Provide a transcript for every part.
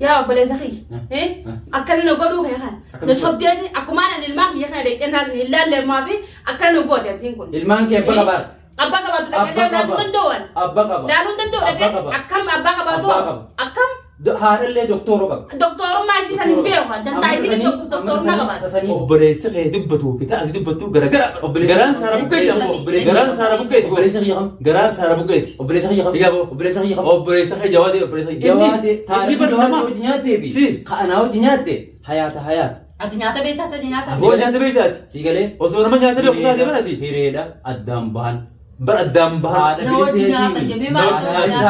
يا بلي زخي إيه أكلنا قدوه يا خان نصبدي أكو ما أنا الماء يا خان ليك أنا اللي ما في أكلنا قدوه يا تينكون الماء كيف بقى أبا كبار تلاقي لا نتندون أبا كبار لا نتندون أكم أبا كبار أكم هذا اللي دكتور بقى دكتور ما يصير نبيعه ده تعيسين دكتور نقبل أوبريس خي دبتو في تأذي دبتو جران سارة بكيت جران سارة بكيت أوبريس خي يخم جران سارة بكيت أوبريس خي يخم يابو أوبريس خي يخم أوبريس خي جوادي أوبريس خي جوادي تاريخ جوادي وجنياتي في سي أنا وجنياتي حياة أدنياتا بيتا سدنياتا هو جات بيتات سيجالي وصور ما جات بيتات بناتي هيريدا الدمبان بردم بها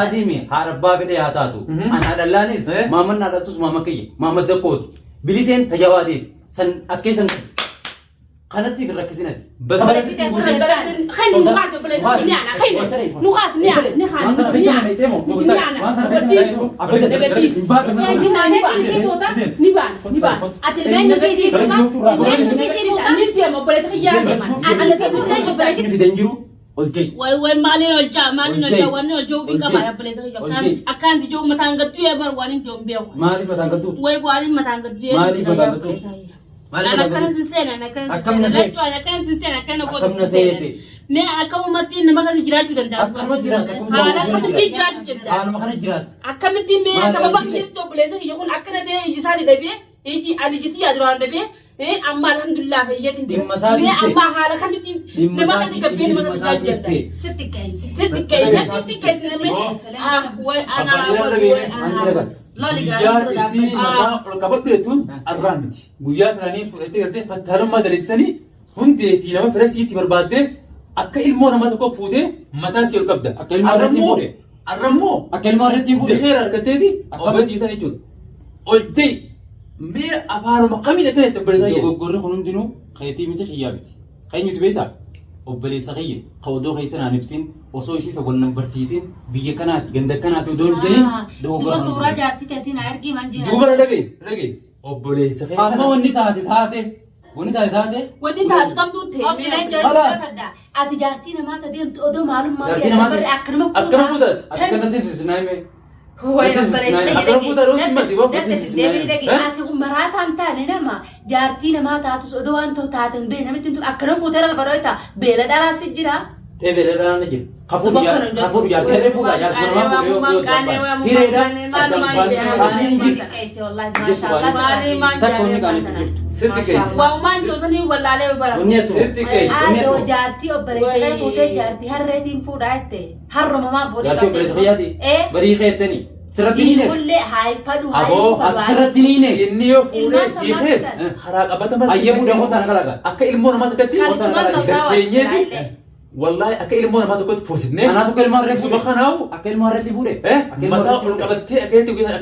هذا هاربا في حياتاتو أنا دلانيس ماما نادتوس ماما كي ماما زكوت بليسين تجاوادي سن أسكيسن خانتي في الركزينات بس خلي نقاط بليز نيانا خلي نقاط نيانا وين مالين الجا وانا الجو في كبايا بليز أكان جو متانغتو يا بر وانين جو بيو مالي متانغتو وين وانين متانغتو مالي متانغتو أنا كان سنسينا أنا كان سنسينا كان أقول سنسينا ما أكمل متين ما كان جرات جدا أكمل جرات أنا كم تين جرات جدا أنا ما كان جرات أكمل تين ما كم بحكي تو بليز يكون أكنا ده يجي سادي دبي يجي أنا جتي أدران دبي أما الحمد لله هي تين أما حالا كم تين ما كان تقبل ما كان جرات جدا ستة كيس وأنا guyyaa isii mataa ol qabadheetuun arraan miti. Guyyaa sanaanii fudhattee gartee fattarummaa daleessanii hundee fi nama fira siitti barbaaddee akka ilmoo nama tokko fuutee mataa sii ol qabda. Arrammoo akka ilmoo irratti fuudhe dheera argatteeti obboleetti dhiisan jechuudha. Ol ta'e mee afaanuma kamiin akka itti obboleessaa jedhu. Dogoggorri kun hundinuu kayetii miti xiyyaa miti. Keenyutu beektaa? Obboleessa kiyya qawdoo keessa naan ibsin osoo isiisa wal nan barsiisin biyya kanaati ganda kanaati odoo hin gahin duuba suuraa jaartii teetiin argii manjii duuba na dhagaye obboleessa kiyya haadha wanni taate wanni taate tamtuu ta'e obsileen jooyisii faddaa ati jaartii namaa tadeemtu odoo maalummaa si adda akkanuma fuutaati akkanatti sisnaayime ati marataan taane nama jaartii namaa taatus odoo waan ta'u taatan bee namitti tun akkana fuutera baroota beela dharaasi jira. Beela dharaan jira. Hafuuru jaartii reefu jaartii namaa fuudhee hireedha. Takkoonni qaanitti jirtu. Sirti keessa. Waamaan joosanii wallaalee bara. Sirti keessa. Adoo jaartii obboleessa fuutee jaartii harreetiin fuudhaa jette harromamaa fuudhee jaartii obboleessa kiyyaati. Barii keettanii. Sirratti ni ne. Kullee haayifadhu sirratti ni ne. Inni yoo fuudhee hiikees karaa qabatama. Ayyee fuudhee kottaa na galaga. Akka ilmoo namaa tokkotti gatteenyeeti. Wallahi akka ilmoo namaa tokkotti fuusifnee. Anaa tokko ilmoo harree fuudhe. Kanaawu akka ilmoo harreetti fuudhe. Mataa ol qabattee akka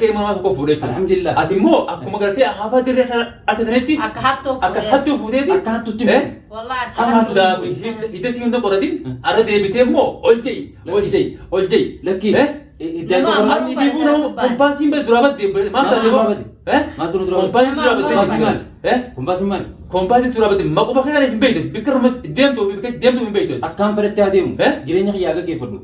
ilmoo namaa tokko fuudhe. Alhamdulillah. Ati immoo akkuma gartee haafaa dirree kana argatanitti akka hattuu fuuteeti. Akka hattuutti fuudhe. Wallahi daabi hidda si hunda qoratin ara deebitee immoo ol jeyi. Lakkii. Ati biifuu nama kompaasiin bade duraa badde maal taate Maaltu nu dura kompaasiin duraa badde Kompaasiin maali? kompaasiin duraa badde maquma kana hin beektu bikka deemtuu hin beektu. Akkaan fedhattee adeemu jireenya kiyyaa gaggeeffadhu.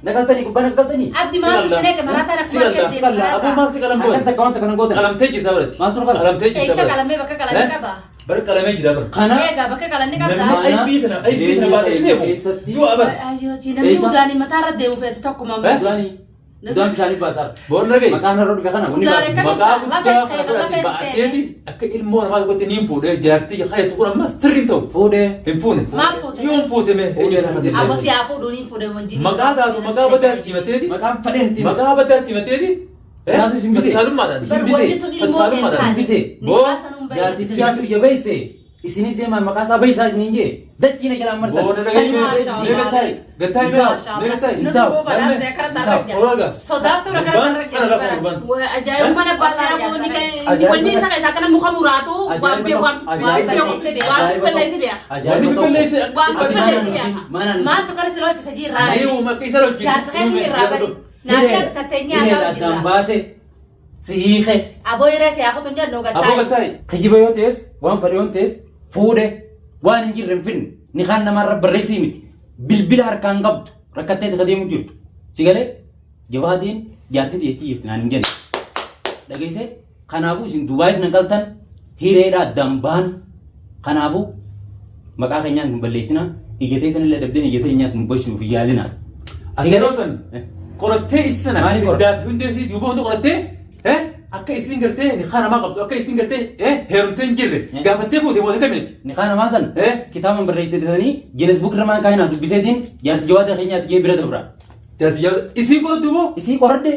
Nagaltanii gubbaa nagaltanii. Abdi maal sinee marataan akkuma Sikalla abuu maal si qalam goote. Akka wanta kana gootan. Qalamtee jirta barati. Maaltu nu qala? Qalamtee jirta Eessa barati. qalamee bakka qalamee qaba. Bar qalamee jirta barati. Kana Eegaa bakka qalamee qabda. namni aybii tana baatee deemu du'a bar. Namni ugaanii mataa irra deemu feetu tokkuma. Udaan bishaanii baasaar. Boon nagay. Maqaan har'a dhufe kana wanni Udaare baasu. kana- Maqaa guddaa kana baatteeti akka ilmoo namaa tokkotti niin fuudhee jaartii kaya tukun amma sirriin ta'u. Fuudhee. Hin fuune. Maal fuute? Yoon fuute mee. Abo siyaa fuudhuuniin fuudhee wajjin. Maqaa taatu maqaa baddaatti himateeti. Maqaan fedheen itti Maqaa baddaatti himateeti. Isaatu isin bitee. Fattaalummaadhaan. Wanni tun ilmoo Fattaalummaadhaan. bitee. Jaartii siyaatu iyya beeyse. Isinis deemaan maqaa isaa beeysaa isiniin jee. Dachiina jalaan martan. Boona nagay. Gattaay mee. Sodaattu ajaa'ibuma bal'aa wanni isa kana muka muraatu waan balleesse beeka. Maaltu kana si lochisa jirraa? Ayuu makka isa lolchiisa. Jaarsa keetiin irraa bari. Naafii abitatteenyaa isaa Addaan jirraa. baate si hiike. Aboo yeroo si hafuutu hin jedhu Aboo gattaa'e. gattaay. Kijiba yoo ta'es waan fedhe yoo ta'es fuudhe waan hin jirre hin finne ni kaan namarra barreessii miti bilbila harkaan qabdu rakkattee itti adeemu jirtu si galee jawaadiin jaartii jeetii jirti naan hin jenne dhageesse kanaafuu isin dubaayis naqaltan hireedha addaan bahan kanaafuu maqaa keenyaan nu balleessina iyyatee sanillee dabdeen iyyatee nyaas nu bashuuf yaalina Asigarosan qorattee isana daaf hundeessi duuba hundi qorattee akka isin gartee ni khana ma qabdu akka isin gartee heerumteen jirre gaafattee fuute moote kameeti ni khana ma san kitaaba barreessitanii Guinness Book irraa kaayina dubbiseetiin jaartii jawaada keenyaatti jee bira dabra jaartii jawaada isin qorattu moo isin qoradde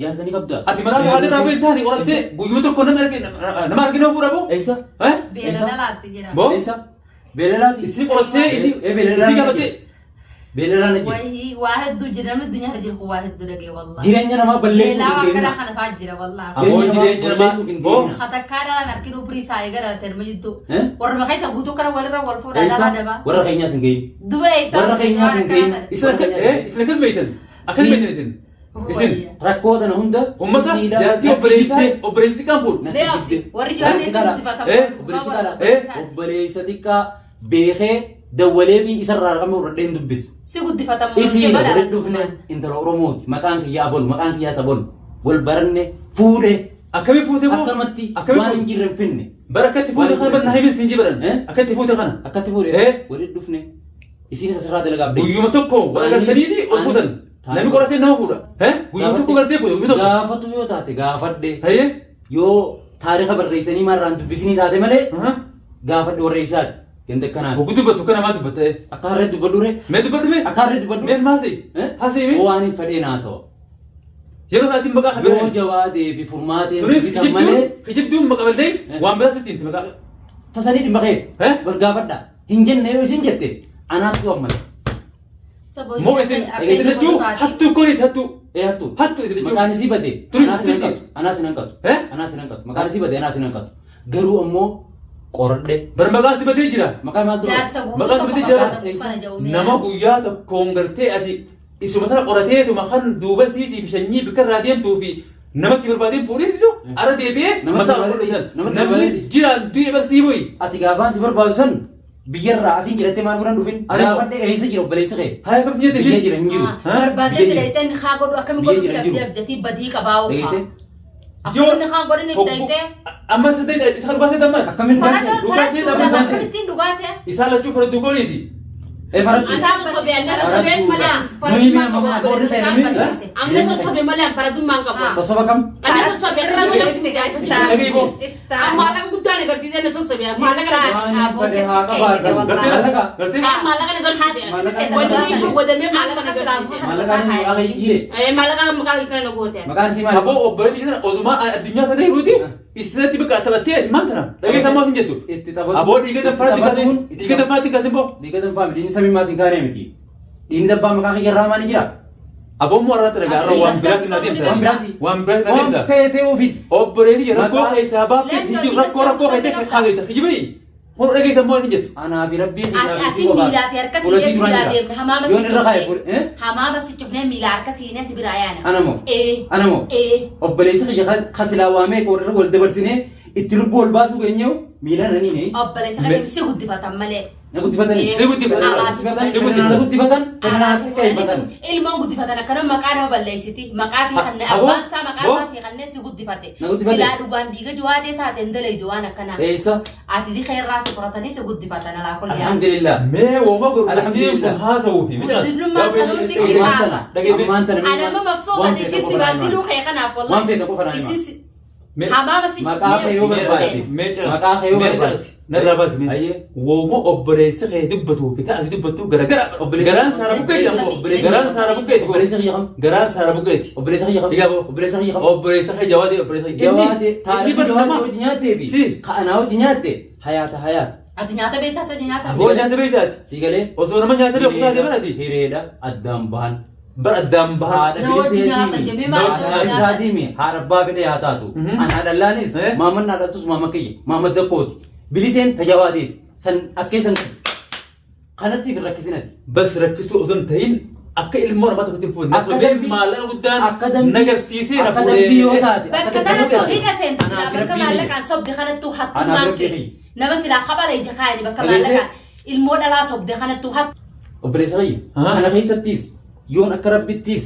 jaartanii qabda ati maraa haadha raabee taani qorattee guyyuu tokko nama argina fuudha moo eessa beelalaatti jedhama moo eessa beelalaatti isin qorattee isin gaafattee beelalaan ajje waa hedduu jedhama addunyaa irra jiru waa hedduu dhagee wallahi jireenya namaa balleessuuf beelaa hin akkana deemna kana fa'aa jira wallahi Aboo jireenya namaa boo katakkaadhaan harkinu birii isaa eegala terma jidduu warra maqaa isa guutuu kana walirra wal fuudhaa eessa dhabaa dhabaa warra keenyaas hin gahin duba eessa warra keenyaas hin gahin isin akkas beeytan akkas beeytan isin rakkoo tana hunda ummata jaartii obboleessiti kan fuudhu beeksi warri jaartii isa obboleessa xiqqaa beekee dawwalee fi isarraa raqama fudhadheen dubbis si guddifatamu isii walitti dhufne intala oromooti maqaan kiyyaa abol maqaan kiyyaa sabol wal baranne fuudhe akkamii fuute moo akkamatti akkamii waan hin jirre finne barakatti fuute kana barna himis hin jibaran akkatti fuute kana akkatti fuudhe walitti dhufne isiin asirraa dalagaa abdee guyyuma tokko wal galtanii ol fuutan namni qoratee nama fuudha guyyuma tokko galtee fuute guyyuma tokko gaafatu yoo taate gaafadhe hayyee yoo taariika barreessanii marraan dubbisinii taate malee gaafadhe warra isaati ganda kanaan Buku dubbatu kana maa dubbatte akka harree dubbadhu ree mee dubbadhu mee akka harree dubbadhu mee maasii haasii mee waan hin fedheen haasawa yeroo isaatiin maqaa yoo kabiree jawaadee fi furmaateen turis sibitan malee kijibduun maqaa baldees waan biraa sitti himti maqaa tasanii dhimma kee wal gaafadha hin jenne yoo isin jette anaatu ammale moo isin jechuu hattuu kooniit hattuu hattu hattuu isin jechuu maqaan isii bade Turis anaas hin hanqatu maqaan isii bade anaas hin hanqatu garuu ammoo qoradhe bar maqaan sibatee jira maqaa maa dura jaarsa Maqaa guutuu sabati tokko jira. qabatanii kana jedhu nama guyyaa tokkoon gartee ati isuma tana qorateetuma kan duuba siitii fi shanyii bika irraa deemtuu fi namatti barbaadeen fuudheetitu ara deebi'ee Namatti mataa barbaadee namatti namni barbaadee. jiraan du'e barsii boyi ati gaafaan si barbaadu san biyyarraa asiin jedhattee maal biraan dhufin Ani- gaafadhe eessa jira obboleessa kee haa kabti jette biyya isheen jira hin jiru barbaadee fidayteen haa godhu akkami Biyya godhu jira fidabdee jiru. abdatii badii qabaa'u Dhageesse? akkamitti haa godhani fidaytee amma saddeet isa dhugaasee dammaan akkamiin farada Dhugaasee farada dhabuu fuudhaaf isaati. akkamittiin dhugaasee isaa lachuu fudhadhu gooniiti Isaan sosobeen dhala sobeen malee Nuyi mee amma warri ta'e namni amne sosobe malee faradummaan qabu. sosoba kam Ani sosobe irraa Dhagee boo. maallaqa guddaan agarsiisee na sosobe maallaqa gartee maallaqa agarsiisee wanti ishee godhamee maallaqa agarsiisee mallaqaan hin maqaa kee hiire maallaqa maqaa kana na goote. maqaan sii maal aboo obboleetti jedhan ozumaa addunyaa sana hiruuti isinatti bakka taphattee maal tana dhageessaa maas hin jettu itti taphatu aboo dhiiga danfaatti kaatee dhiiga danfaatti kaatee boo dhiiga danfaa dhiini samii maas hin kaanee miti dhiini dabbaa maqaa kee irraa maal jira aboo moo arraatti dhagaa irra waan biraatti na waan deemta biraati waan biraatti na waan deemta feetee ofiit obboleetti rakkoo keessaa baaftee hindi rakkoo keessaa kaatee hijibai kun dhageessaa maas hin jettu anaa fi rabbii Asin miilaa fi harka siinee si biraa deemna. Hamaama si cufnee. Hamaama si cufnee miilaa harka siinee si biraa yaana. anamoo Ee. anamoo Ee. obboleessa kiyya kasilaa waamee qoodara wal dabarsinee itti lubbuu ol baasuu keenyau miila naniine Obboleessa kan si guddifatan malee. na guddifatanii Ee. Si guddifatan. si guddifatan na guddifatan fedhanaa si qeeffatan Ilmoon guddifatan akkana maqaa nama balleessiti. Maqaa fi kan Aboo. abbaan isaa maqaa Boo. isaa kanneen si guddifate. Na guddifate. Silaa dhugaan dhiiga jawaatee taate hin dalaydu waan akkanaa. eessa Ati di kheerraa si qoratanii si guddifatan alaa kulli yaa. alhamdulillah mee wooma gurgurtiin Alhamdulillah. kun haasa'uu fi Guddinummaan sanuu si Dhagee kisaasa. dhagee maanta namni Anama mafsuuqa isin si baaddiluu kee kanaaf waan wallahi. feete qofa naan Isin himaa si Mee- hamaama si maqaa kee yoo barbaadde maqaa kee yoo barbaadde narraa baasi mee Ayyee. wooma obboleessa kee dubbatuu fi ta'ati dubbattuu garagara Obboleessa- garaan saara buqqeeti ammoo Obboleessa- garaan saara buqqeeti obboleessa kiyya kam garaan saara buqqeeti obboleessa kiyya kam Egaa boo. obboleessa kiyya kam obboleessa kee jawaadee obboleessa kee jawaade taariikii jawaade barnama hojii nyaattee fi Si. ka'anaa hojii nyaatte hayaata hayaata ati nyaata beektaa sadi nyaata. aboo nyaata beektaati si galee osoo nama nyaata beeku taatee barati hireedha addaan bahan bara addaan bahaa haadha Na wajjin nyaatan jemee maal Nama- isa haadha nyaatan? isaatiimi haadha abbaa fedhe haa taatu Mhm. an haadhallaanis maaman haadhattus maama kiyya maama zakkooti biliseen tajawaadeeti san as keessan kanatti fi rakkisinati bas rakkisuu osoo hin ta'in akka ilmoo namaa tokkotti fuudhe Akka nasobee dambii- maallaqa akka guddaan dambii- nagarsiisee na akka dambii yoo fuudhee taate Bakka akka kanattuu dambii hidha seentu silaa Anaaf bakka rabbii maallaqaan sobde kanattuu Anaaf hattummaan rabbii kee. kiyya. Nama silaa qabala ija kaayani bakka Dhageessee? maallaqaan ilmoo dhalaa sobde kanattuu hattu. obboleessa kiyya Ah. kana keessattis yoon akka rabbittis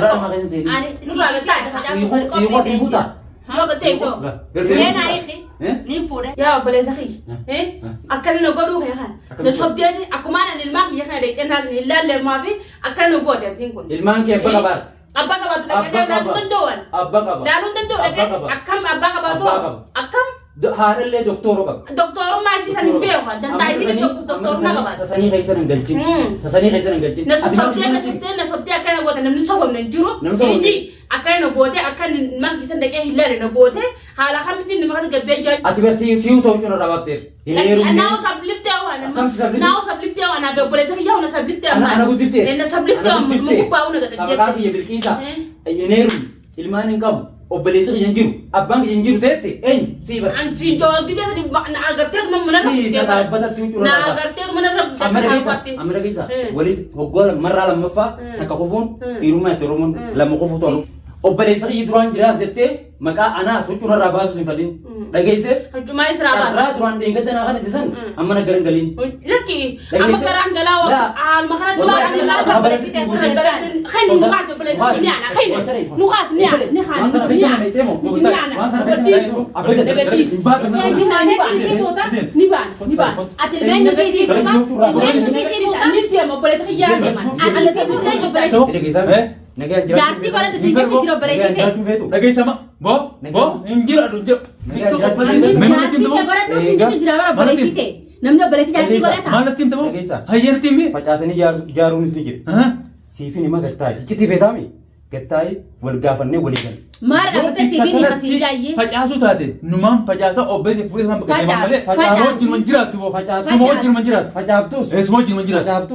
Arraa nama keessa seenii. Ani si Si qotii fuuta. Yoo gatee soo. Mena ikhi. Nin fuudhe. Yaa obboleessa kiyya. Akkana na godhuu kan. Na sobdeeti akkuma ani ilmaan kiyya kana deeqee naan hin laalleemaa fi akkana na goote atiin kun. Ilmaan kee abba qabaar. Abbaa qabaatu dhaqee laaluu danda'uun. Abba qaba. Laaluu danda'u dhaqee akkam abbaa qabaatu akkam. Haadhallee doktoroo qaba. Doktorummaa isiisan hin beeku. Dantaa isiin doktorummaa qabaatu. Tasanii keessa hin galchin. Tasanii keessa hin galchin. Na sobdee akkana goote namni sobamne hin jiru. Iji akkana na goote akkana ilmaan kiyya dhaqee hin laalle na goote haala kamitti nama kana gabbee jaaji. Ati barsi si'u ta'u cina rabaatteer. Naaw sabliftee waan. Naaw sabliftee waan abbe obboleessa kiyya waan sabliftee waan. Ana guddiftee. Na sabliftee waan muku baa'u na gata jettee. Abbaa kiyya bilqiisa. Ineeru ilmaan hin qabu. Obboleessa kiyya hin jiru. Abbaan kiyya hin jiru teette eenyu sii bara. Antiin joogite na agartee kuma mana rabu. Sii dhaabbatatti cina rabu. Na agartee kuma mana rabu. Amma dhageessa. Walis hoggola marraa lammaffaa takka qofuun dhiirummaa itti oromoon lama qofu tolu. Obboleessa kiyya duraan jiraas jettee maqaa anaa sochuu irraa baasuus hin fadhin. Dhageesse. Hojjumaa israa baasa. Carraa duraan dheengadda naa kana ittisan amma na garan galiin. Lakki amma garaan galaa haaluma kana duraan galaa obboleessi kee garaan galaa. Khayni nu kaase obboleessi ni ana khayni nu kaase ni ana ni khayni ni ana. Ni ana. Ni baan ni baan. Atilmeen nu keessa fuuta. Atilmeen nu keessa fuuta. Ni deema obboleessi kiyyaa deeman. Atilmeen fuuta obboleessi. Dhageessa. Jaartii godhatu si jechi jira obboleessi ta'e. Dhageessa ma boo hin jiru aduu jiru. Jaartii godhatu si jechi jira bara obboleessi ta'e. Namni obboleessi jaartii godhata. Maalatti himta moo? Hayyee natti himee. Facaasanii ijaaruunis ni jira. Siifin hima gattaa'e. Itti feetaami. Gattaa'e wal gaafannee walii galu. Maara dhaabbatee siifin hasiin jaayyee. Facaasuu taate numaan facaasaa obboleessi fuudhee sama bakka deeman malee. Suma wajjin man jiraattu. Suma wajjin man jiraattu. Facaaftus. Suma wajjin man jiraattu.